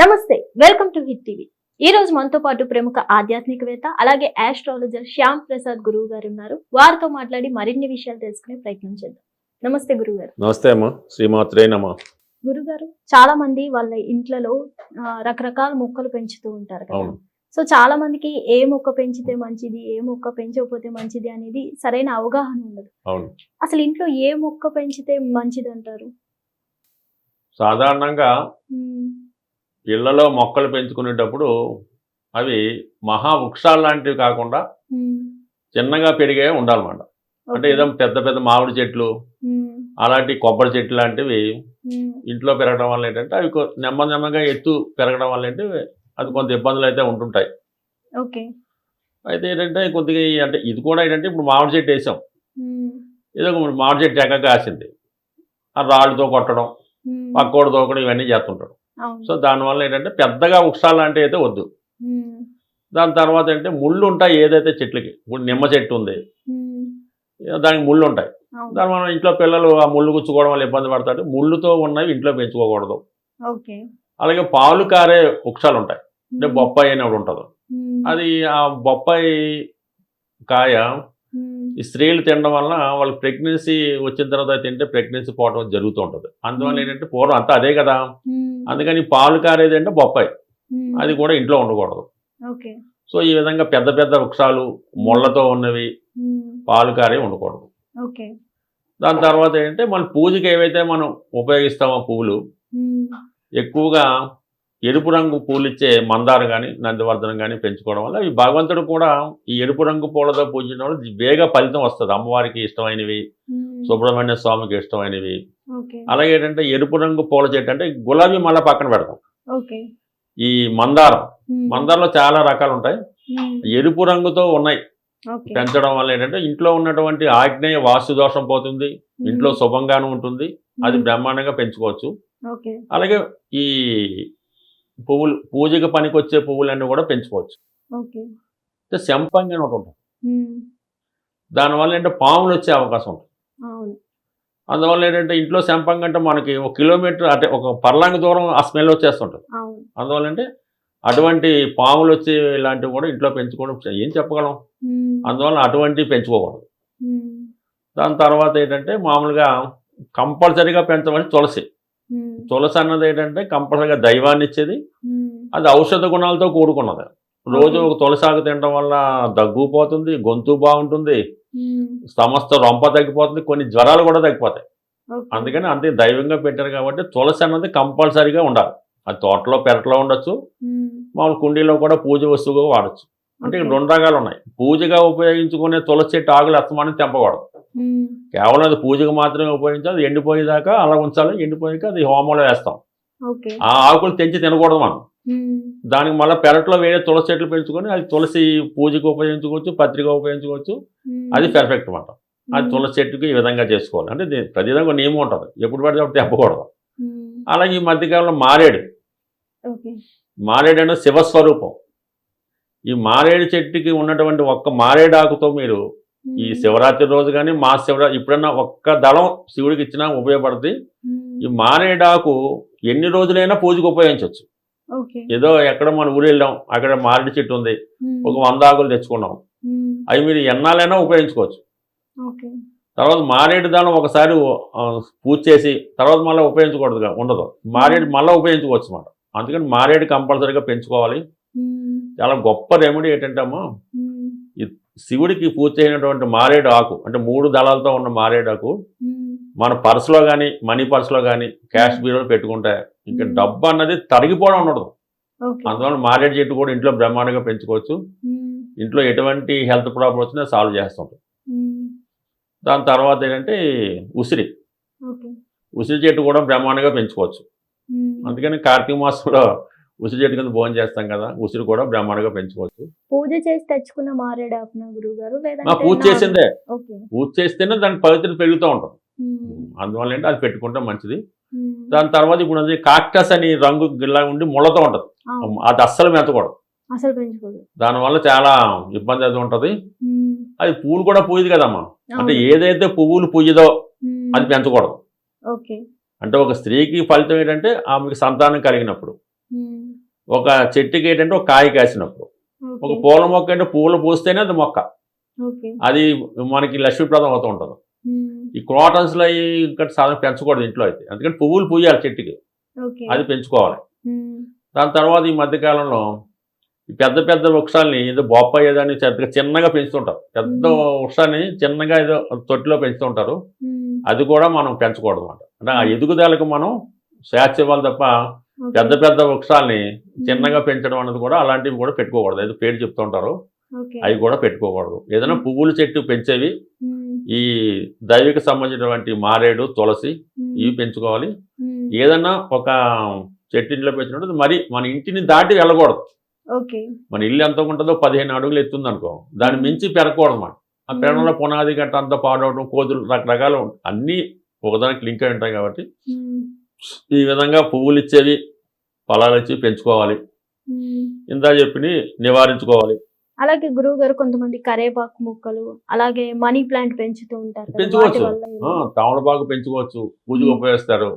నమస్తే, welcome to hit TV. ఈ రోజు మనతో పాటు ప్రముఖ ఆధ్యాత్మికవేత్త అలాగే ఆస్ట్రాలజర్ శ్యామ్ ప్రసాద్ గురువు గారు ఉన్నారు. వారితో మాట్లాడి మరిన్ని విషయాలు తెలుసుకునే ప్రయత్నం చేద్దాం. నమస్తే గురుగారు. నమస్తే అమ్మా, శ్రీమాత్రే నమః. గురుగారు, చాలా మంది వాళ్ళ ఇంట్లలో రకరకాల మొక్కలు పెంచుతూ ఉంటారు కదా. అవును. సో చాలా మందికి ఏ మొక్క పెంచితే మంచిది, ఏ మొక్క పెంచకపోతే మంచిది అనేది సరైన అవగాహన ఉండదు. అవును. అసలు ఇంట్లో ఏ మొక్క పెంచితే మంచిది అంటారు? సాధారణంగా ఇళ్లలో మొక్కలు పెంచుకునేటప్పుడు అవి మహావృక్షాలు లాంటివి కాకుండా చిన్నగా పెరిగే ఉండాలన్నమాట. అంటే ఏదో పెద్ద పెద్ద మామిడి చెట్లు అలాంటి కొబ్బరి చెట్లు లాంటివి ఇంట్లో పెరగడం వల్ల ఏంటంటే అవి నెమ్మదిగా ఎత్తు పెరగడం వల్ల ఏంటి అది కొంత ఇబ్బందులు అయితే ఉంటుంటాయి. ఓకే. అయితే ఏంటంటే కొద్దిగా అంటే ఇది కూడా ఏంటంటే ఇప్పుడు మామిడి చెట్టు వేసాం, ఏదో మామిడి చెట్టు ఎక్కగా కాసింది, ఆ రాళ్ళతో కొట్టడం, పక్కోడు తోకడం ఇవన్నీ చేస్తుంటాడు. సో దానివల్ల ఏంటంటే పెద్దగా వృక్షాలు లాంటివి అయితే వద్దు. దాని తర్వాత ఏంటంటే ముళ్ళు ఉంటాయి ఏదైతే చెట్లకి. ఇప్పుడు నిమ్మ చెట్టు ఉంది, దానికి ముళ్ళు ఉంటాయి. దాని మనం ఇంట్లో పిల్లలు ఆ ముళ్ళు గుచ్చుకోవడం వల్ల ఇబ్బంది పడతాడు. ముళ్ళుతో ఉన్నవి ఇంట్లో పెంచుకోకూడదు. అలాగే పాలు కారే వృక్షాలు ఉంటాయి, అంటే బొప్పాయి అని ఒకటి ఉంటుంది. అది ఆ బొప్పాయి కాయ ఈ స్త్రీలు తినడం వలన వాళ్ళకి ప్రెగ్నెన్సీ వచ్చిన తర్వాత తింటే ప్రెగ్నెన్సీ పోవడం జరుగుతూ ఉంటుంది. అందువల్ల ఏంటంటే పూర్వం అంతా అదే కదా, అందుకని పాలు కారేది అంటే బొప్పాయి, అది కూడా ఇంట్లో ఉండకూడదు. సో ఈ విధంగా పెద్ద పెద్ద వృక్షాలు ముళ్ళతో ఉన్నవి పాలు కారే ఉండకూడదు. దాని తర్వాత ఏంటంటే మన పూజకి ఏవైతే మనం ఉపయోగిస్తామో పువ్వులు ఎక్కువగా ఎరుపు రంగు పూలు ఇచ్చే మందారం కానీ నందివర్ధనం కానీ పెంచుకోవడం వల్ల ఈ భగవంతుడు కూడా ఈ ఎరుపు రంగు పూలతో పూజించడం వల్ల వేగ ఫలితం వస్తుంది. అమ్మవారికి ఇష్టమైనవి, సుబ్రహ్మణ్య స్వామికి ఇష్టమైనవి. అలాగే ఏంటంటే ఎరుపు రంగు పూల చెట్టు అంటే గులాబీ మళ్ళీ పక్కన పెడతాం. ఈ మందారంలో చాలా రకాలు ఉంటాయి. ఎరుపు రంగుతో ఉన్నాయి పెంచడం వల్ల ఏంటంటే ఇంట్లో ఉన్నటువంటి ఆగ్నేయ వాస్తు దోషం పోతుంది, ఇంట్లో శుభంగాను ఉంటుంది, అది బ్రహ్మాండంగా పెంచుకోవచ్చు. అలాగే ఈ పువ్వులు పూజకి పనికొచ్చే పువ్వులన్నీ కూడా పెంచుకోవచ్చు. శంపంగి అని ఒకటి ఉంటుంది, దానివల్ల ఏంటంటే పాములు వచ్చే అవకాశం ఉంటుంది. అందువల్ల ఏంటంటే ఇంట్లో శంపంగి అంటే మనకి 1 కిలోమీటర్ అంటే ఒక పర్లాంగ దూరం ఆ స్మెల్ వచ్చేస్తుంటుంది. అందువల్ల అంటే అటువంటి పాములు వచ్చి ఇలాంటివి కూడా ఇంట్లో పెంచుకోవడం ఏం చెప్పగలం. అందువల్ల అటువంటివి పెంచుకోకూడదు. దాని తర్వాత ఏంటంటే మామూలుగా కంపల్సరీగా పెంచమని తులసి అన్నది ఏంటంటే కంపల్సరీగా దైవాన్ని ఇచ్చేది, అది ఔషధ గుణాలతో కూడుకున్నది. రోజు ఒక తులసి ఆకు తినడం వల్ల దగ్గు పోతుంది, గొంతు బాగుంటుంది, సమస్త రొంప తగ్గిపోతుంది, కొన్ని జ్వరాలు కూడా తగ్గిపోతాయి. అందుకని అంతే దైవంగా పెట్టారు కాబట్టి తులసి అన్నది కంపల్సరీగా ఉండాలి. అది తోటలో పెరట్లో ఉండొచ్చు, మామూలు కుండీలో కూడా పూజ వస్తువుగా వాడచ్చు. అంటే 2 రకాలు ఉన్నాయి. పూజగా ఉపయోగించుకునే తులసి చెట్టు ఆకులు అస్తమానం తెంపకూడదు, కేవలం అది పూజకు మాత్రమే ఉపయోగించాలి. అది ఎండిపోయేదాకా అలా ఉంచాలి, ఎండిపోయాక అది హోమంలో వేస్తాం. ఆ ఆకులు తెంచి తినకూడదు మనం. దానికి మళ్ళీ పెరట్లో వేరే తులసి చెట్లు పెంచుకొని అది తులసి పూజకు ఉపయోగించుకోవచ్చు, పత్రిక ఉపయోగించుకోవచ్చు, అది పర్ఫెక్ట్ అన్నమాట. అది తులసి చెట్టుకి ఈ విధంగా చేసుకోవాలి. అంటే ప్రతిదానికి నియమం ఉంటుంది, ఎప్పుడు పడితే అప్పుడు తెంపకూడదు. అలాగే ఈ మధ్యకాలంలో మారేడు అనేది శివస్వరూపం. ఈ మారేడు చెట్టుకి ఉన్నటువంటి ఒక్క మారేడు ఆకుతో మీరు ఈ శివరాత్రి రోజు కానీ శివరాత్రి ఇప్పుడన్నా ఒక్క దళం శివుడికి ఇచ్చినా ఉపయోగపడుతుంది. ఈ మారేడాకు ఎన్ని రోజులైనా పూజకు ఉపయోగించవచ్చు. ఏదో ఎక్కడ మన ఊరు వెళ్ళాం, అక్కడ మారేడు చెట్టు ఉంది, ఒక 100 ఆకులు తెచ్చుకున్నాం, అవి మీరు ఎన్నాళ్ళైనా ఉపయోగించుకోవచ్చు. తర్వాత మారేడు దళం ఒకసారి పూజ చేసి తర్వాత మళ్ళీ ఉపయోగించకూడదుగా ఉండదు, మారేడు మళ్ళీ ఉపయోగించుకోవచ్చు అన్నమాట. అందుకని మారేడు కంపల్సరీగా పెంచుకోవాలి. చాలా గొప్ప రెమెడీ ఏంటంటే అమ్మా, శివుడికి పూజ చేయనటువంటి మారేడు ఆకు అంటే 3 దళాలతో ఉన్న మారేడు ఆకు మన పర్సులో కానీ మనీ పర్సులో కానీ క్యాష్ బీరోలో పెట్టుకుంటే ఇంకా డబ్బు అన్నది తరిగిపోవడం ఉండదు. అందువల్ల మారేడు చెట్టు కూడా ఇంట్లో బ్రహ్మాండంగా పెంచుకోవచ్చు. ఇంట్లో ఎటువంటి హెల్త్ ప్రాబ్లం వచ్చినా సాల్వ్ చేస్తుంటాం. దాని తర్వాత ఏంటంటే ఉసిరి చెట్టు కూడా బ్రహ్మాండంగా పెంచుకోవచ్చు. అందుకని కార్తీక మాసంలో ఉసిరి చెట్టు కింద భోజనం చేస్తాం కదా, ఉసిరి కూడా బ్రహ్మాండంగా పెంచుకోవచ్చు. పూజ చేసి తెచ్చుకున్న మారేడాకున గురువు గారు, పూజ చేసిందే, పూజ చేస్తేనే దానికి పవిత్రత పెరుగుతూ ఉంటుంది. అందువల్ల ఏంటి అది పెట్టుకుంటే మంచిది. దాని తర్వాత ఇప్పుడు అది కాక్టస్ అని రంగు గిల్లా ఉండి ముళ్ళతో ఉంటుంది, అది అస్సలు మెత్తకూడదు, దానివల్ల చాలా ఇబ్బంది అది ఉంటుంది. అది పూలు కూడా పూయదు కదమ్మా, అంటే ఏదైతే పువ్వులు పూయదో అది పెంచకూడదు. అంటే ఒక స్త్రీకి ఫలితం ఏంటంటే ఆమెకి సంతానం కలిగినప్పుడు ఒక చెట్టుకి ఏంటంటే ఒక కాయ కాసినప్పుడు, ఒక పూల మొక్క అంటే పువ్వులు పూస్తేనే అది మొక్క, అది మనకి లక్ష్మీప్రదం అవుతూ ఉంటుంది. ఈ క్రోటన్స్లో ఇంకా సాధారణ పెంచకూడదు ఇంట్లో అయితే, అందుకని పువ్వులు పూయాలి చెట్టుకి, అది పెంచుకోవాలి. దాని తర్వాత ఈ మధ్యకాలంలో ఈ పెద్ద పెద్ద వృక్షాలని ఏదో బొప్పాయి ఏదని చిన్నగా పెంచుతుంటారు, పెద్ద వృక్షాన్ని చిన్నగా ఏదో తొట్టిలో పెంచుతుంటారు. అది కూడా మనం పెంచకూడదు అన్నమాట. అంటే ఆ ఎదుగుదలకు మనం స్వేచ్ఛ ఇవ్వాలి తప్ప పెద్ద పెద్ద వృక్షాలని చిన్నగా పెంచడం అనేది కూడా అలాంటివి కూడా పెట్టుకోకూడదు. ఏదో పేరు చెప్తుంటారు, అవి కూడా పెట్టుకోకూడదు. ఏదైనా పువ్వుల చెట్టు పెంచేవి ఈ దైవిక సంబంధించినటువంటి మారేడు, తులసి ఇవి పెంచుకోవాలి. ఏదన్నా ఒక చెట్టు ఇంట్లో పెంచినట్టు మరి మన ఇంటిని దాటి వెళ్ళకూడదు. మన ఇల్లు ఎంత ఉంటుందో 15 అడుగులు ఎత్తుంది అనుకో, దాన్ని మించి పెరగకూడదు అన్నమాట. ఆ పెరగడంలో పునాది గట్ట అంతా పాడవడం, కోతులు రకరకాలు అన్నీ ఒకదానికి లింక్ అయి ఉంటాయి. కాబట్టి ఈ విధంగా పువ్వులు ఇచ్చేవి, ఫలాలు ఇచ్చి పెంచుకోవాలి. ఇందా చెప్పి నివారించుకోవాలి. అలాగే గురువు గారు కొంతమంది కరేపాకు మొక్కలు, అలాగే మనీ ప్లాంట్ పెంచుతూ ఉంటారు, పెంచుకోవచ్చు. తమలపాకు పెంచుకోవచ్చు, పూజకు ఉపయోగిస్తారు.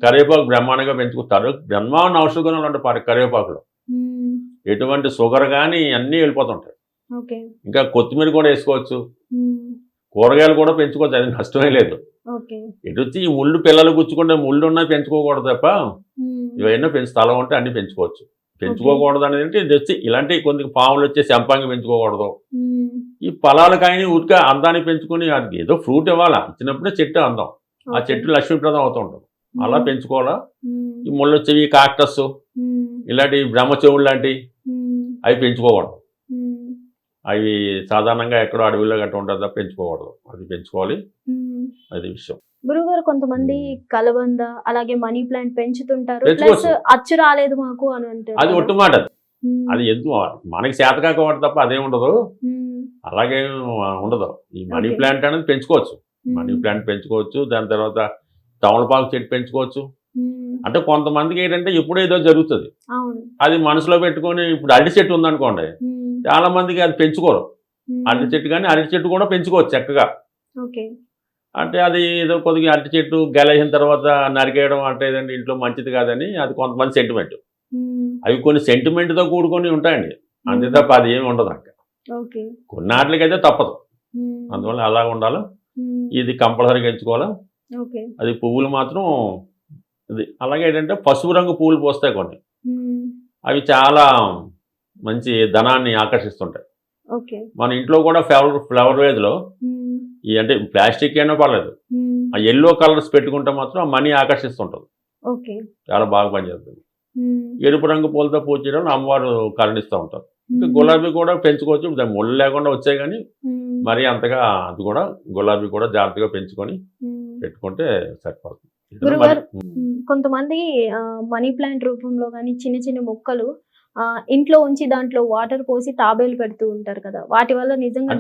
కరివేపాకు బ్రహ్మాండంగా పెంచుకుంటారు. బ్రహ్మాండ ఔషధ గుణాలు ఉంటాయి కరివేపాకులో. ఎటువంటి షుగర్ కానీ అన్నీ వెళ్ళిపోతుంటాయి. ఇంకా కొత్తిమీర కూడా వేసుకోవచ్చు, కూరగాయలు కూడా పెంచుకోవచ్చు, అది నష్టమే లేదు. ఎటు వచ్చి ఈ ముళ్ళు పిల్లలు గుచ్చుకుంటే ముళ్ళు ఉన్నాయి పెంచుకోకూడదు తప్ప, ఇవైనా స్థలం ఉంటే అన్ని పెంచుకోవచ్చు. పెంచుకోకూడదు అనేది అంటే ఇది వచ్చి ఇలాంటి కొన్ని పాములు వచ్చే సంపంగి పెంచుకోకూడదు. ఈ ఫలాలు కానీ ఉరికే అందాన్ని పెంచుకొని అది ఏదో ఫ్రూట్ ఇవ్వాలా, ఇచ్చినప్పుడే చెట్టు అందం, ఆ చెట్టు లక్ష్మీప్రదం అవుతూ ఉంటుంది. అలా పెంచుకోవాలా. ఈ ముళ్ళు వచ్చేవి కాక్టస్ ఇలాంటి బ్రహ్మచెవులు లాంటి అవి పెంచుకోకూడదు. అవి సాధారణంగా ఎక్కడో అడవిలో గట్ట ఉంటుంది తప్ప పెంచుకోకూడదు. అది పెంచుకోవాలి, అది విషయం. గురుగారు కొంతమంది కలబంద అలాగే మనీ ప్లాంట్ పెంచుతుంటారు, అచ్చు రాలేదు మాకు అని అంటారు. అది ఒట్టు మాట. అది ఎందుకు మనకి చేతకాక వాటి తప్ప అదేం ఉండదు, అలాగే ఉండదు. ఈ మనీ ప్లాంట్ అనేది పెంచుకోవచ్చు, మనీ ప్లాంట్ పెంచుకోవచ్చు. దాని తర్వాత తమలపాకు చెట్టు పెంచుకోవచ్చు. అంటే కొంతమందికి ఏంటంటే ఎప్పుడు ఏదో జరుగుతుంది, అది మనసులో పెట్టుకొని, ఇప్పుడు అరటి చెట్టు ఉందనుకోండి, చాలా మందికి అది పెంచుకోరు. అరటి చెట్టు కానీ అరటి చెట్టు కూడా పెంచుకోవచ్చు చక్కగా. అంటే అది ఏదో కొద్దిగా అరటి చెట్టు గెలసిన తర్వాత నరికేయడం అంటే ఏదంటే ఇంట్లో మంచిది కాదని అది కొంతమంది సెంటిమెంట్. అవి కొన్ని సెంటిమెంట్తో కూడుకొని ఉంటాయండి, అంతే తప్ప అది ఏమి ఉండదు. అక్కడ కొన్నాట్లకైతే తప్పదు, అందువల్ల అలా ఉండాలి. ఇది కంపల్సరీగా ఎంచుకోవాలా. అది పువ్వులు మాత్రం ఇది. అలాగే ఏంటంటే పసుపు రంగు పువ్వులు పోస్తాయి కొన్ని, అవి చాలా మంచి ధనాన్ని ఆకర్షిస్తుంటాయి. మన ఇంట్లో కూడా ఫ్లవర్ వేజ్లో ఈ అంటే ప్లాస్టిక్ అయినా పర్లేదు, ఆ ఎల్లో కలర్స్ పెట్టుకుంటే మాత్రం ఆ మనీ ఆకర్షిస్తుంటుంది, చాలా బాగా పనిచేస్తుంది. ఎరుపు రంగు పూలతో పూజ చేయడం అమ్మవారు కరుణిస్తూ ఉంటారు. ఇంకా గులాబీ కూడా పెంచుకోవచ్చు, దాని ముళ్ళు లేకుండా వచ్చాయి కానీ మరీ అంతగా అది కూడా గులాబీ కూడా జాగ్రత్తగా పెంచుకొని పెట్టుకుంటే సరిపోతుంది. కొంతమంది మనీ ప్లాంట్ రూపంలో కానీ చిన్న చిన్న మొక్కలు ఇంట్లో ఉంచి దాంట్లో వాటర్ పోసి తాబేలు పెడుతూ ఉంటారు కదా, వాటి వల్ల నిజంగా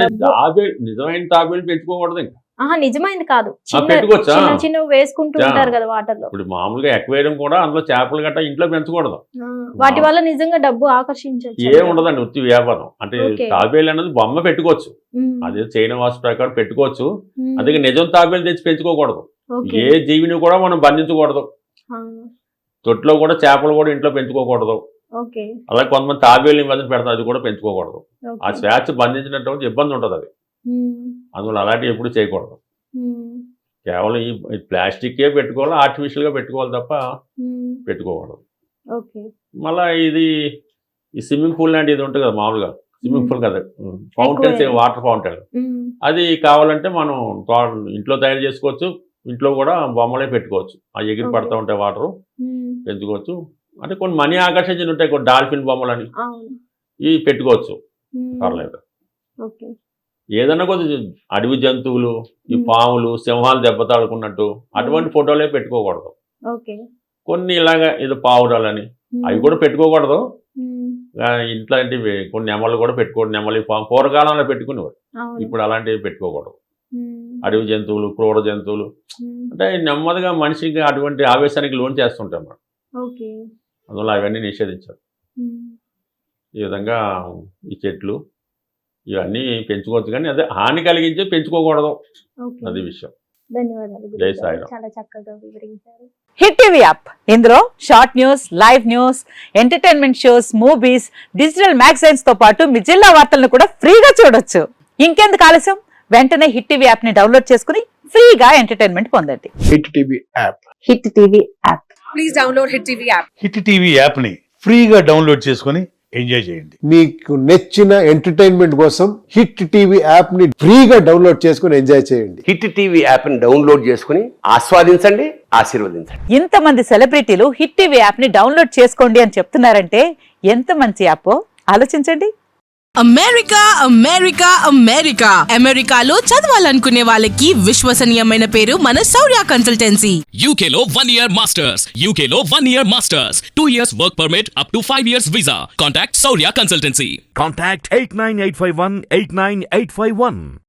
నిజమైన తాబేలు పెంచుకోకూడదు. ఇంకా నిజమైంది కాదు, పెట్టుకోవచ్చు, చిన్న వేసుకుంటూ ఉంటారు కదా వాటర్ లో. ఇప్పుడు మామూలుగా ఎక్వేరియం కూడా అందులో చేపలు గట్ట ఇంట్లో పెంచకూడదు. వాటి వల్ల నిజంగా డబ్బు ఆకర్షించవచ్చు. ఏం ఉండదండి, ఉత్తి వ్యాపారం. అంటే తాబేలు అనేది బొమ్మ పెట్టుకోవచ్చు, అదే చైనా వాస్తు ప్రకారం పెట్టుకోవచ్చు. అందుకే నిజం తాబేలు తెచ్చి పెంచుకోకూడదు. ఏ జీవిని కూడా మనం బంధించకూడదు. తొట్లో కూడా చేపలు కూడా ఇంట్లో పెంచుకోకూడదు. అలాగే కొంతమంది తాబేలు ఇబ్బంది పెడతారు, అది కూడా పెంచుకోకూడదు. ఆ స్వేచ్ఛ బంధించినటువంటి ఇబ్బంది ఉంటుంది అది, అందువల్ల అలాంటివి ఎప్పుడు చేయకూడదు. కేవలం ఈ ప్లాస్టిక్కే పెట్టుకోవాలి, ఆర్టిఫిషియల్గా పెట్టుకోవాలి తప్ప పెట్టుకోకూడదు. మళ్ళీ ఇది ఈ స్విమ్మింగ్ పూల్ లాంటి ఇది ఉంటుంది కదా, మామూలుగా స్విమ్మింగ్ పూల్ కదా, ఫౌంటైన్స్, వాటర్ ఫౌంటైన్, అది కావాలంటే మనం ఇంట్లో తయారు చేసుకోవచ్చు. ఇంట్లో కూడా బొమ్మలే పెట్టుకోవచ్చు, ఆ ఎగిరి పడుతూ ఉంటాయి వాటరు, పెంచుకోవచ్చు. అంటే కొన్ని మనీ ఆకర్షించి ఉంటాయి, కొన్ని డాల్ఫిన్ బొమ్మలని ఇవి పెట్టుకోవచ్చు, పర్లేదు. ఏదన్నా కొద్ది అడవి జంతువులు, ఈ పాములు, సింహాలు దెబ్బతాడుకున్నట్టు అటువంటి ఫోటోలే పెట్టుకోకూడదు. కొన్ని ఇలాగా ఏదో పావురాలని అవి కూడా పెట్టుకోకూడదు. ఇట్లాంటివి కొన్ని నెమలు కూడా పెట్టుకోండి, నెమలి పాము పూర్వకాలంలో పెట్టుకునేవాడు, ఇప్పుడు అలాంటివి పెట్టుకోకూడదు. అడవి జంతువులు, క్రూర జంతువులు అంటే నెమ్మదిగా మనిషికి అటువంటి ఆవేశానికి లోన్ చేస్తుంటాం మనం, అందువల్ల అవన్నీ నిషేధించారు. ఈ విధంగా ఈ చెట్లు ఇవన్నీ పెంచుకోవచ్చు, కానీ అదే హాని కలిగించే పెంచుకోకూడదు, అది విషయం. ధన్యవాదాలు జై గురువు గారు. సాయిరాం. చాలా చక్కగా వివరించారు. హిట్ టీవీ యాప్ ఇందులో short news, live news, entertainment shows, movies, digital magazines తో పాటు మీ జిల్లా వార్తలను కూడా ఫ్రీగా చూడొచ్చు. ఇంకెందుకు ఆలస్యం, వెంటనే హిట్ టీవీ యాప్ ని డౌన్లోడ్ చేసుకుని ఫ్రీగా ఎంటర్టైన్మెంట్ పొందండి. Hit TV app. Hit TV app. Please download Hit TV app. Hit TV యాప్ని ఫ్రీగా డౌన్లోడ్ చేసుకొని ఎంజాయ్ చేయండి. మీకు నచ్చిన ఎంటర్టైన్మెంట్ కోసం హిట్ టీవీ యాప్ ని ఫ్రీగా డౌన్లోడ్ చేసుకుని ఎంజాయ్ చేయండి. హిట్ టీవీ యాప్ని డౌన్లోడ్ చేసుకుని ఆస్వాదించండి, ఆశీర్వదించండి. ఇంతమంది సెలబ్రిటీలు హిట్ టీవీ యాప్ ని డౌన్లోడ్ చేసుకోండి అని చెప్తున్నారంటే ఎంత మంచి యాప్ ఆలోచించండి. అమెరికా అమెరికా అమెరికా అమెరికాలో చదవాలనుకునే వాళ్ళకి విశ్వసనీయమైన పేరు మన శౌర్య consultancy. UK Law 1 Year Masters. UK Law 1 Year Masters. 2 years work permit up to 5 years visa. Contact Saurya Consultancy. Contact 89851 89851.